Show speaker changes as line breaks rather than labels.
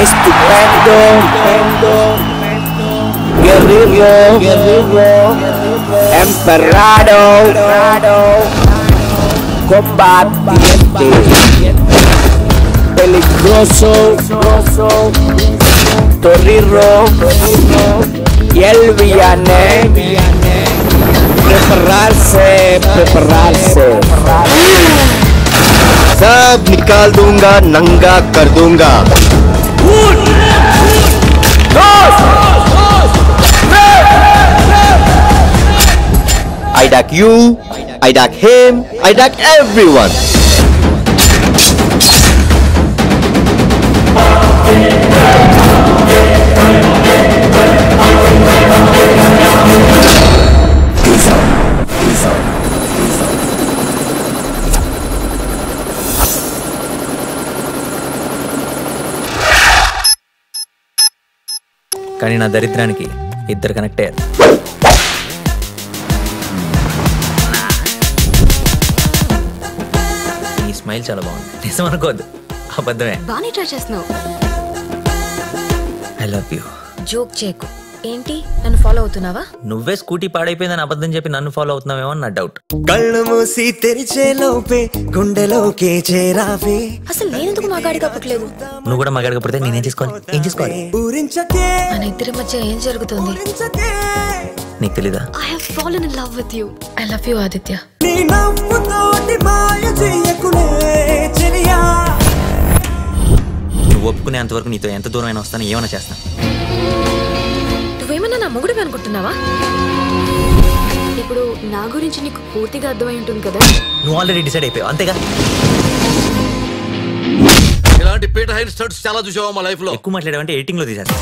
Estupendo, guerrero, emperado, combatiente, peligroso, torriro y el villane. Prepararse.
सब निकाल दूंगा, नंगा कर दूंगा। I duck you, I duck him, I duck everyone.
కానీ నా దరిద్రానికి ఇద్దరు కనెక్ట్ అయ్యారు. ఈ స్మైల్ చాలా బాగుంది. నిజం అనుకోవద్దు, అబద్ధమే.
బాగానే ట్రై చేస్తున్నావు.
I love you.
జోక్ చేయకు. ఏంటి నన్ను ఫాలో అవుతున్నావా?
నువ్వే స్కూటీ పాడైపోయిందని అబద్ధం చెప్పి నన్ను ఫాలో అవుతున్నావేమో అని నా డౌట్.
కళ్ళు మూసి తెరిచే లోపే గుండెలోకే చేరావే.
అసలు నేనెందుకు మగాడిగా పుట్టలేదు?
నువ్వు కూడా మగాడిగా పుడితే నేనేం చేసుకోవాలి? ఏం చేసుకోవాలి?
మన ఇద్దరి మధ్య ఏం జరుగుతుంది?
నీకు తెలీదా?
I have fallen in love with you. I love you, Aditya.
నువ్వు ఒప్పుకునేంతవరకు నీతో ఎంత దూరం అయినా వస్తాను, ఏమైనా చేస్తాను.
నువ్వేమన్నా నా మొగుడివి అనుకుంటున్నావా? ఇప్పుడు నా గురించి నీకు పూర్తిగా అర్థమై ఉంటుంది కదా?
నువ్వు ఆల్రెడీ డిసైడ్ అయిపోయావు, అంతేగా?
ఇలాంటి పీటర్ హైన్ స్టడ్స్ చాలా చూసావా మా లైఫ్ లో?
ఎక్కువ మాట్లాడావంటే ఎడిటింగ్ లో తీసేస్తా.